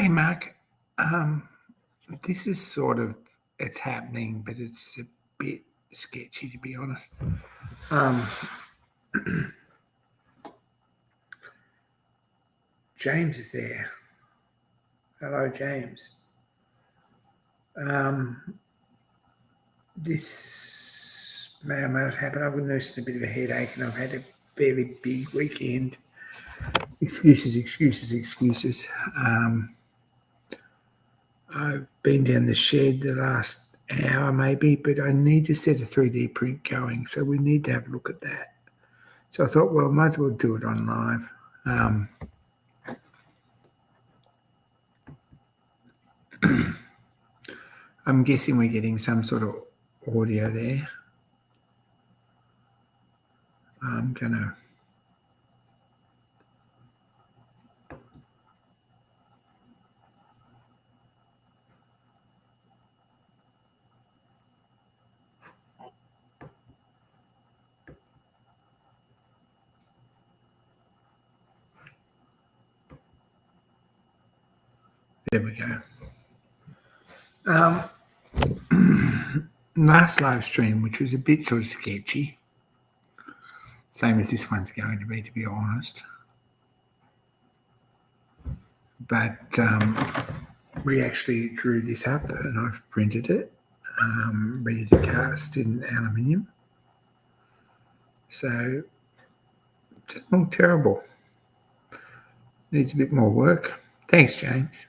Hey, Mark. This is sort of, it's happening, but it's a bit sketchy, to be honest. James is there. Hello, James. This may or may not happen. I've been nursing a bit of a headache and I've had a fairly big weekend. Excuses. I've been down the shed the last hour maybe, but I need to set a 3D print going, so we need to have a look at that. So I thought, well, might as well do it on live. I'm guessing we're getting some sort of audio there. I'm gonna there we go. Last live stream, which was a bit sort of sketchy, same as this one's going to be honest. But we actually drew this up and I've printed it, ready to cast in aluminium. So it doesn't look terrible. Needs a bit more work. Thanks, James.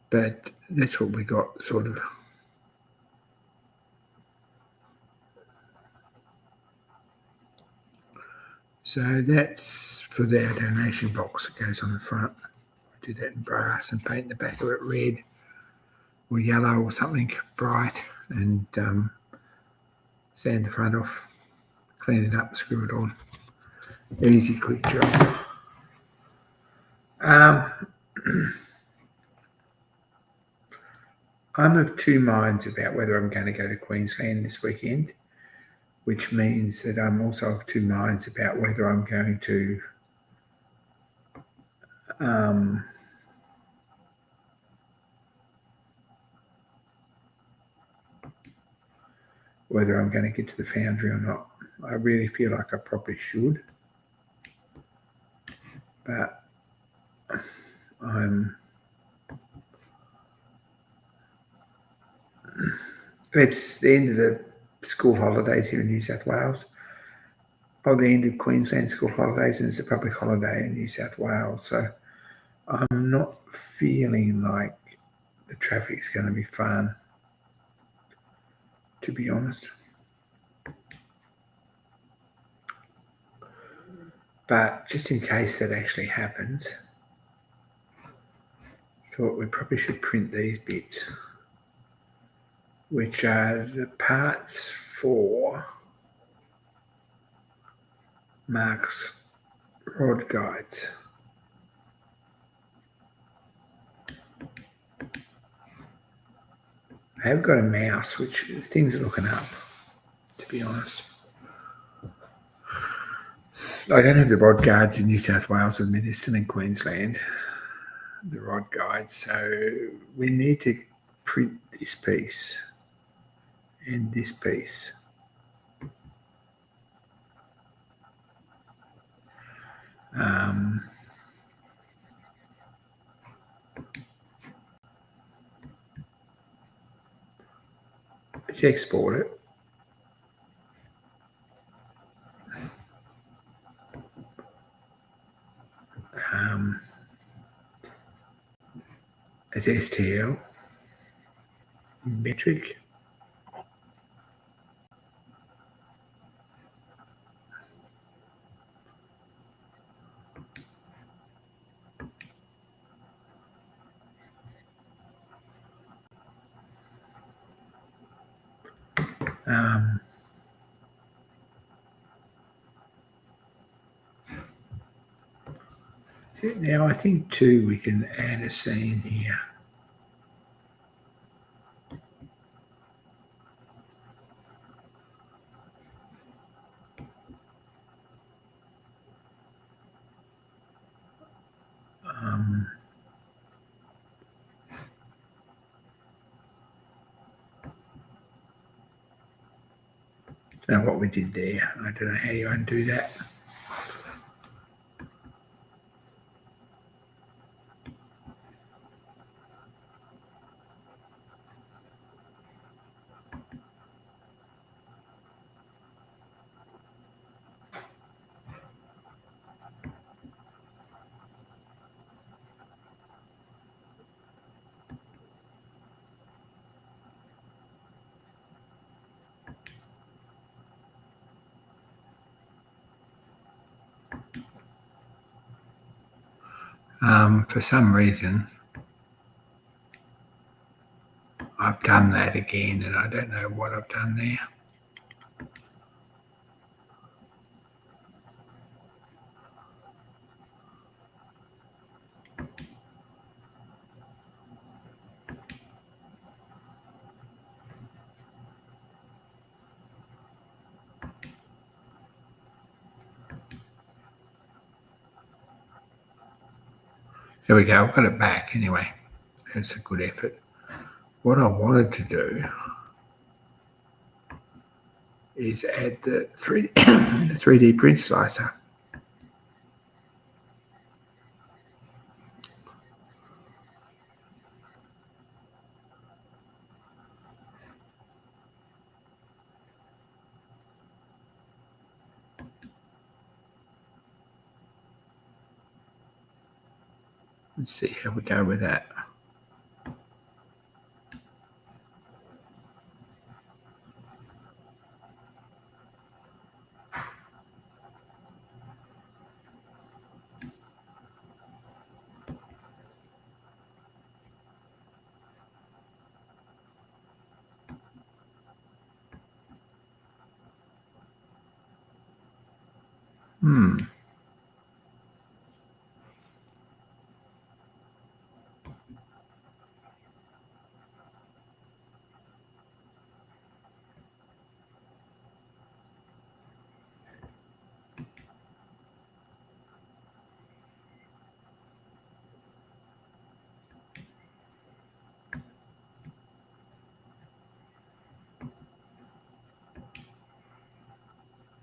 But that's what we got, sort of. So that's for their donation box. It goes on the front. Do that in brass and paint the back of it red or yellow or something bright, and sand the front off, clean it up, screw it on. Easy, quick job. I'm of two minds about whether I'm going to go to Queensland this weekend, which means that I'm also of two minds about whether I'm going to get to the foundry or not. I really feel like I probably should, but it's the end of the school holidays here in New South Wales, or the end of Queensland school holidays, and it's a public holiday in New South Wales. So I'm not feeling like the traffic's going to be fun, to be honest. But just in case that actually happens, I thought we probably should print these bits, which are the parts for Mark's rod guides. I have got a mouse, which things are looking up, to be honest. I don't have the rod guides in New South Wales with me. They're still in Queensland, the rod guides. So we need to print this piece and this piece. Let's export it. As STL, metric. Now I think too we can add a scene here. Don't know what we did there. I don't know how you undo that. For some reason, I've done that again, and I don't know what I've done there. There we go. I've got it back anyway. That's a good effort. What I wanted to do is add the 3D print slicer. Let's see how we go with that.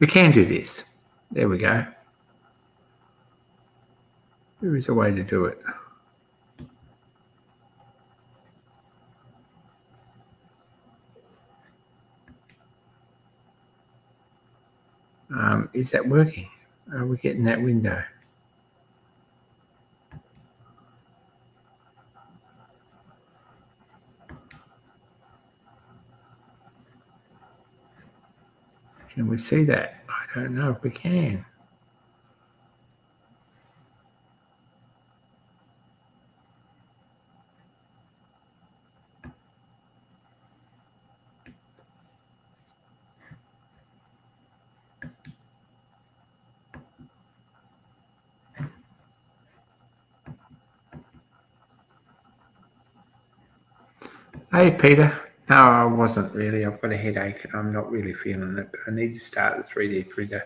We can do this. There we go. There is a way to do it. Is that working? Are we getting that window? Can we see that? I don't know if we can. Hey, Peter. No, I wasn't really. I've got a headache and I'm not really feeling it, but I need to start the 3D printer.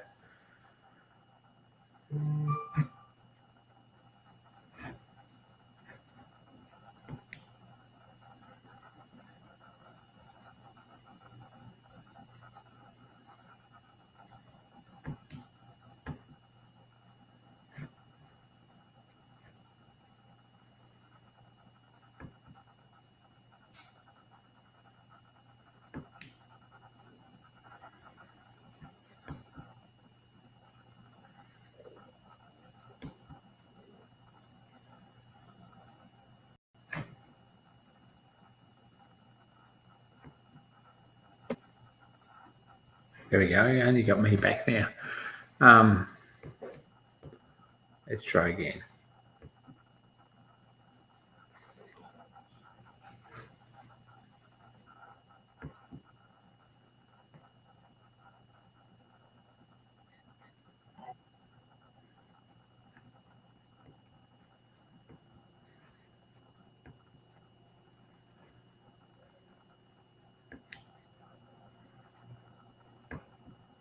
There we go. You only got me back now. Let's try again.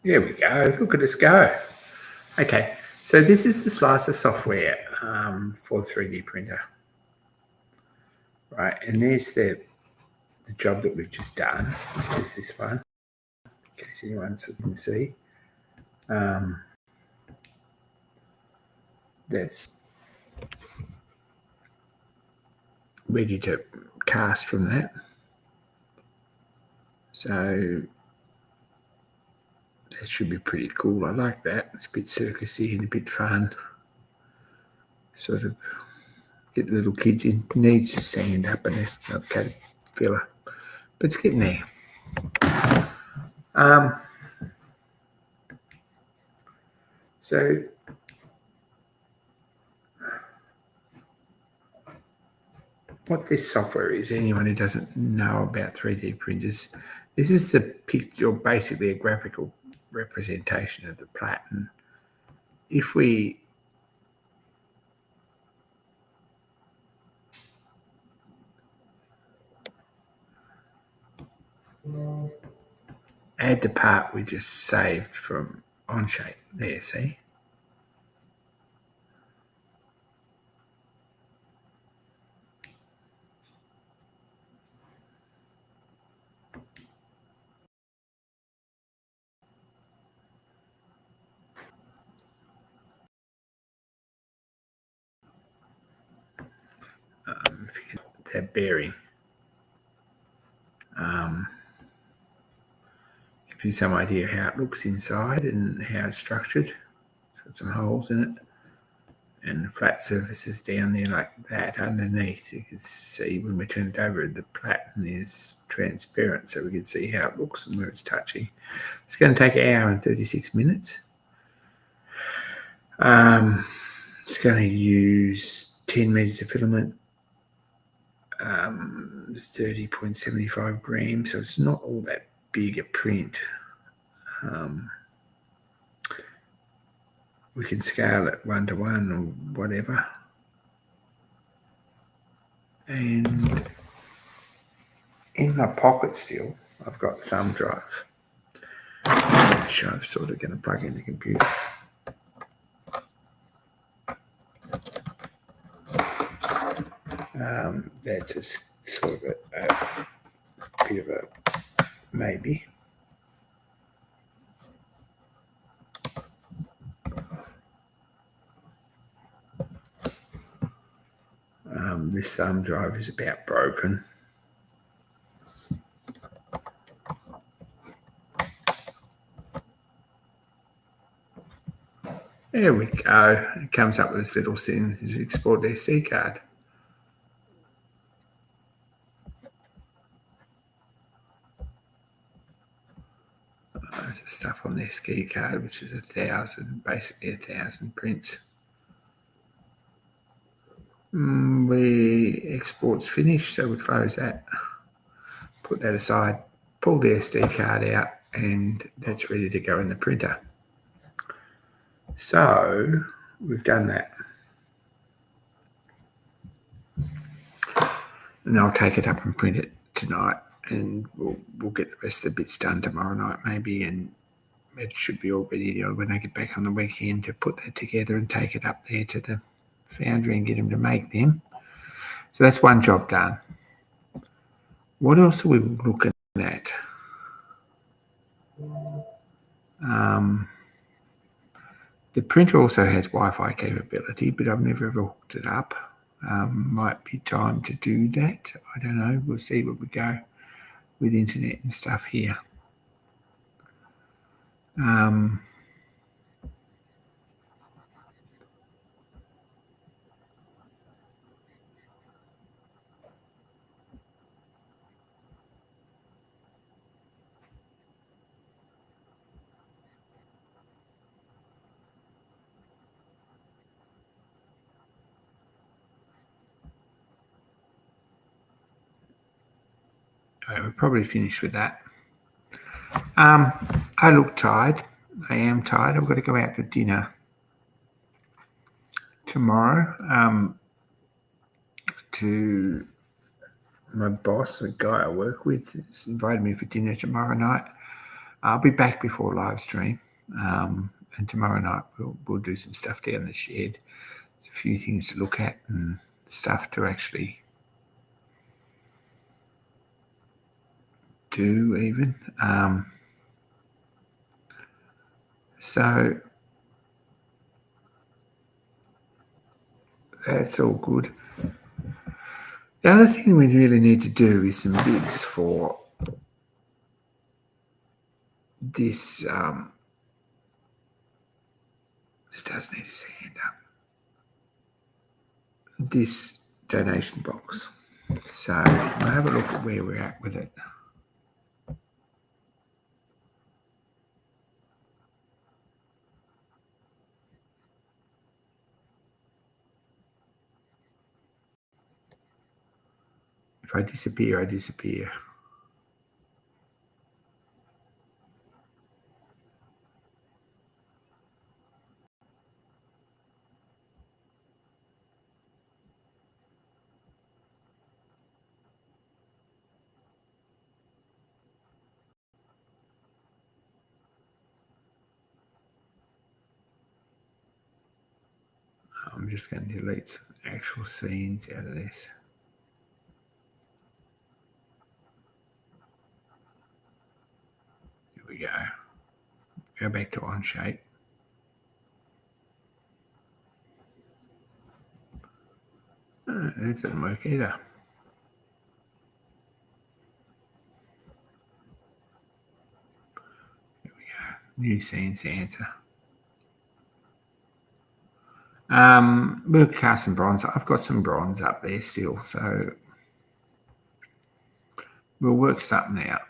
There we go. Look at us go. Okay, so this is the slicer software for 3D printer. Right, and there's the job that we've just done, which is this one. Okay, case anyone can see. That's ready to cast from that. So that should be pretty cool. I like that. It's a bit circusy and a bit fun. Sort of get the little kids in. Needs to stand up and a caterpillar, but it's getting there. So what this software is, anyone who doesn't know about 3D printers, this is the picture, basically a graphical representation of the platen. If we add the part we just saved from Onshape, there, see? That bearing. Gives you some idea how it looks inside and how it's structured. It's got some holes in it. And the flat surfaces down there like that underneath. You can see when we turn it over, the platen is transparent, so we can see how it looks and where it's touching. It's going to take an hour and 36 minutes. It's going to use 10 meters of filament, 30.75 grams, so it's not all that big a print. We can scale it 1:1 or whatever. And in my pocket still, I've got thumb drive, which I'm sort of going to plug in the computer. That's a sort of a bit of a maybe. This thumb drive is about broken. There we go. It comes up with this little thing to export the SD card. There's the stuff on the SD card, which is 1,000, basically 1,000 prints. Export's finished, so we close that, put that aside, pull the SD card out, and that's ready to go in the printer. So we've done that. And I'll take it up and print it tonight, and we'll get the rest of the bits done tomorrow night maybe, and it should be all ready when I get back on the weekend to put that together and take it up there to the foundry and get them to make them. So that's one job done. What else are we looking at? The printer also has Wi-Fi capability, but I've never ever hooked it up. Might be time to do that. I don't know. We'll see where we go with internet and stuff here. We're probably finished with that. I look tired. I am tired. I've got to go out for dinner tomorrow to my boss, a guy I work with, has invited me for dinner tomorrow night. I'll be back before live stream, and tomorrow night we'll do some stuff down the shed. There's a few things to look at and stuff to actually do even. So that's all good. The other thing we really need to do is some bids for this. This does need to stand up. This donation box. So we'll have a look at where we're at with it. If I disappear, I disappear. I'm just going to delete some actual scenes out of this. Here we go. Go back to Onshape. It didn't work either. Here we go. New scenes to answer. We'll cast some bronze. I've got some bronze up there still, so we'll work something out.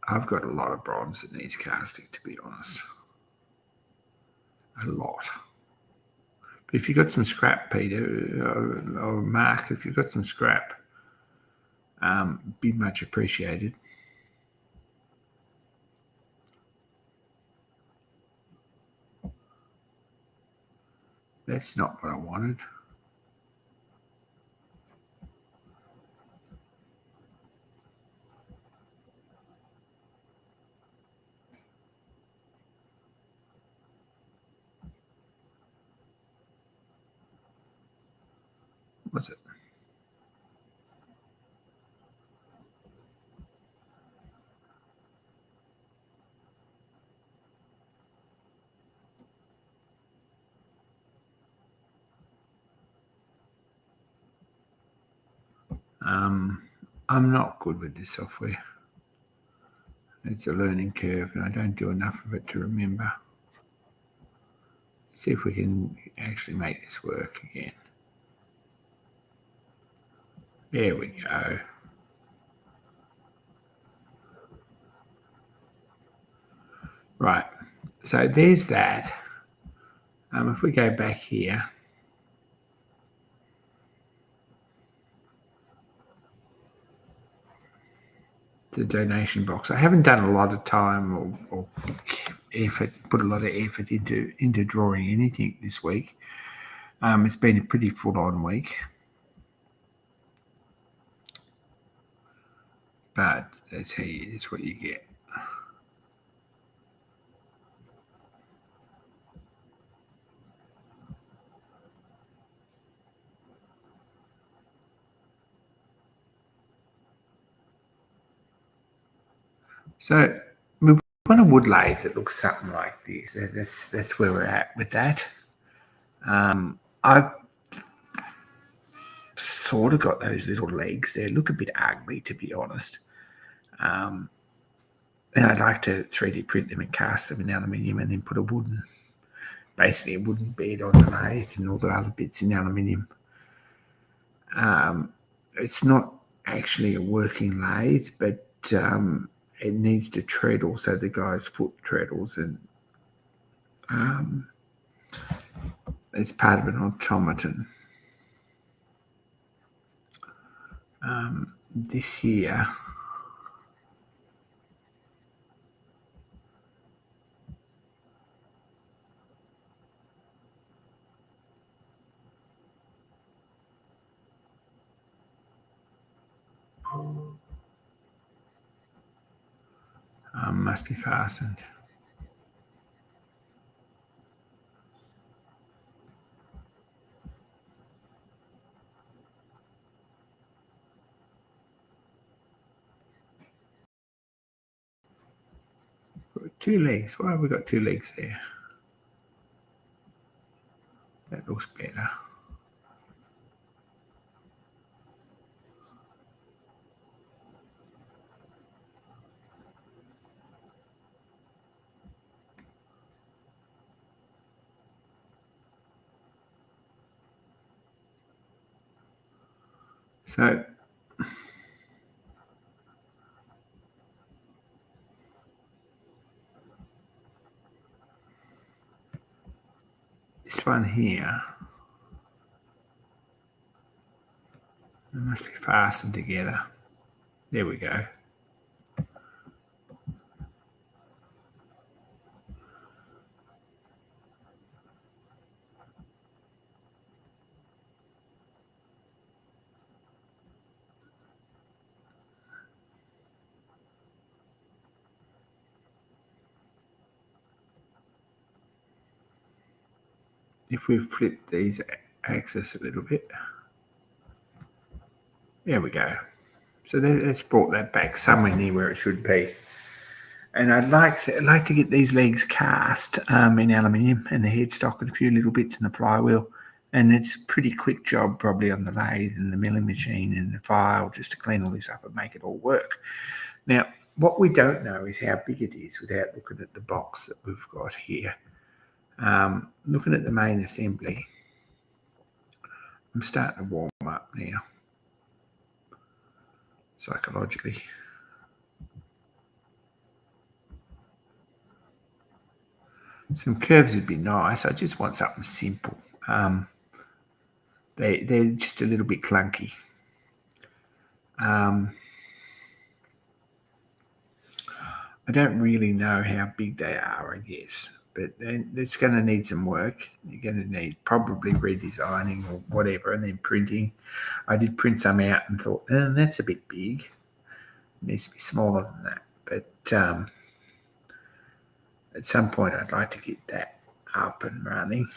I've got a lot of bronze that needs casting, to be honest. A lot. But if you've got some scrap, Peter, or Mark, if you've got some scrap, be much appreciated. That's not what I wanted. Was it? I'm not good with this software. It's a learning curve, and I don't do enough of it to remember. See if we can actually make this work again. There we go. Right. So there's that. If we go back here, the donation box. I haven't done a lot of time or effort, put a lot of effort into drawing anything this week. It's been a pretty full-on week. But that's what you get. So we want a wood lathe that looks something like this. That's where we're at with that. I've sort of got those little legs. They look a bit ugly, to be honest. And I'd like to 3D print them and cast them in aluminium and then put basically a wooden bed on the lathe and all the other bits in aluminium. It's not actually a working lathe, but it needs to treadle, so the guy's foot treadles, and it's part of an automaton. This here, must be fastened. Good. 2 legs. Why have we got 2 legs there? That looks better. So this one here, it must be fastened together. There we go. If we flip these axes a little bit, there we go. So let's brought that back somewhere near where it should be. And I'd like to get these legs cast in aluminium and the headstock and a few little bits in the flywheel. And it's a pretty quick job probably on the lathe and the milling machine and the file just to clean all this up and make it all work. Now, what we don't know is how big it is without looking at the box that we've got here. Looking at the main assembly, I'm starting to warm up now, psychologically. Some curves would be nice. I just want something simple. They're just a little bit clunky. I don't really know how big they are, I guess, but it's going to need some work. You're going to need probably redesigning or whatever, and then printing. I did print some out and thought, that's a bit big. It needs to be smaller than that. But at some point, I'd like to get that up and running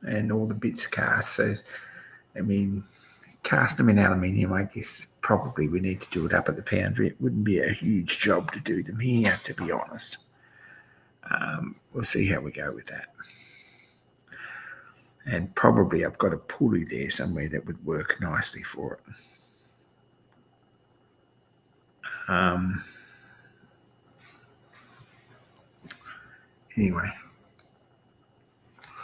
and all the bits cast. So, I mean, cast them in aluminium, I guess probably we need to do it up at the foundry. It wouldn't be a huge job to do them here, to be honest. We'll see how we go with that. And probably I've got a pulley there somewhere that would work nicely for it. Anyway,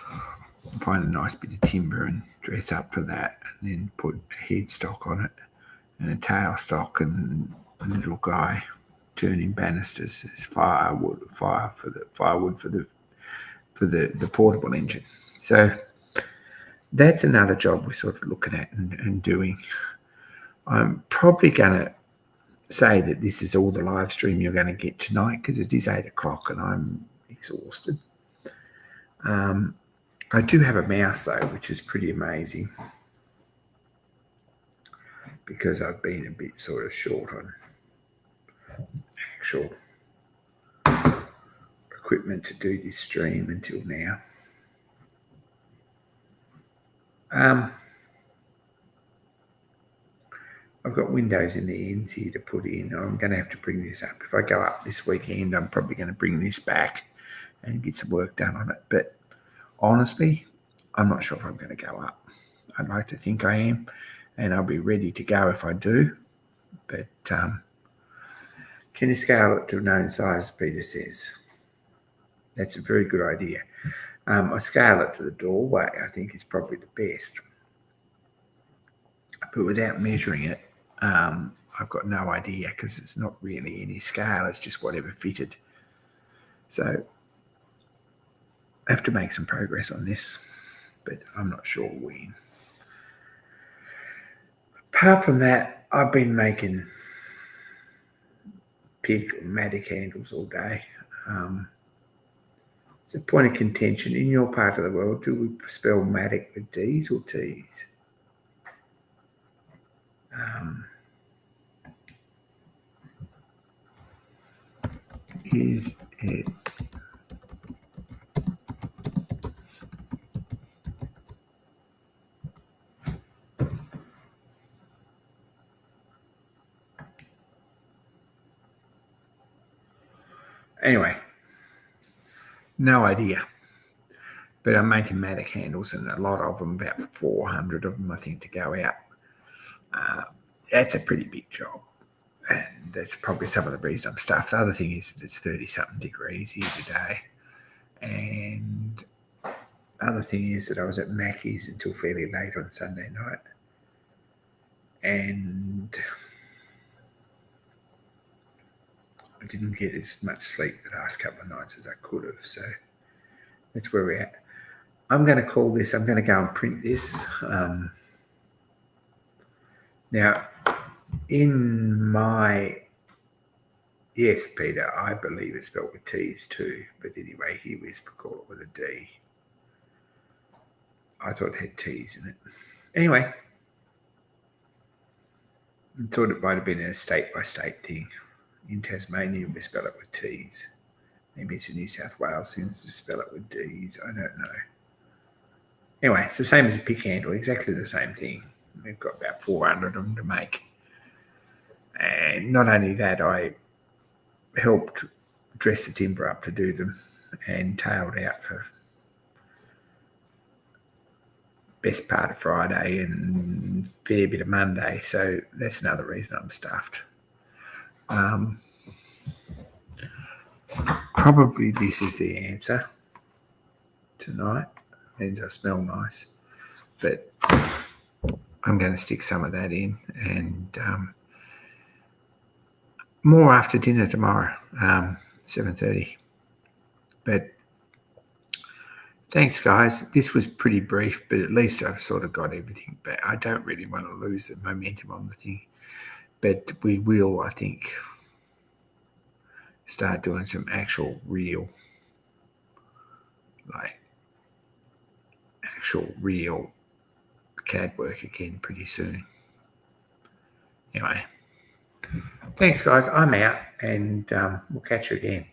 I'll find a nice bit of timber and dress up for that, and then put a headstock on it and a tailstock and a little guy turning banisters as firewood for the portable engine. So that's another job we're sort of looking at and doing. I'm probably going to say that this is all the live stream you're going to get tonight because it is 8 o'clock and I'm exhausted. I do have a mouse though, which is pretty amazing because I've been a bit sort of short on actual equipment to do this stream until now. I've got windows in the ends here to put in. I'm going to have to bring this up. If I go up this weekend, I'm probably going to bring this back and get some work done on it. But honestly, I'm not sure if I'm going to go up. I'd like to think I am, and I'll be ready to go if I do. But can you scale it to a known size, Peter says? That's a very good idea. I scale it to the doorway, I think is probably the best. But without measuring it, I've got no idea because it's not really any scale. It's just whatever fitted. So I have to make some progress on this, but I'm not sure when. Apart from that, I've been making pig or madder candles all day. It's a point of contention. In your part of the world, do we spell Matic with D's or T's? Is it anyway? No idea. But I'm making mattock handles, and a lot of them, about 400 of them, I think, to go out. That's a pretty big job. And that's probably some of the reason I'm stuffed. The other thing is that it's 30-something degrees here today. And other thing is that I was at Mackey's until fairly late on Sunday night. And I didn't get as much sleep the last couple of nights as I could have. So that's where we're at. I'm going to call this, I'm going to go and print this. Now, in my, yes, Peter, I believe it's spelled with T's too. But anyway, here we call it with a D. I thought it had T's in it. Anyway, I thought it might have been a state-by-state thing. In Tasmania, we spell it with T's. Maybe it's in New South Wales seems to spell it with D's. I don't know. Anyway, it's the same as a pick handle, exactly the same thing. We've got about 400 of them to make. And not only that, I helped dress the timber up to do them and tailed out for best part of Friday and fair bit of Monday. So that's another reason I'm stuffed. Probably this is the answer tonight. Means I smell nice. But I'm going to stick some of that in, and more after dinner tomorrow, 7:30. But thanks, guys. This was pretty brief, but at least I've sort of got everything back. I don't really want to lose the momentum on the thing, but we will, I think, start doing some actual real CAD work again pretty soon. Anyway, thanks, guys. I'm out, and we'll catch you again.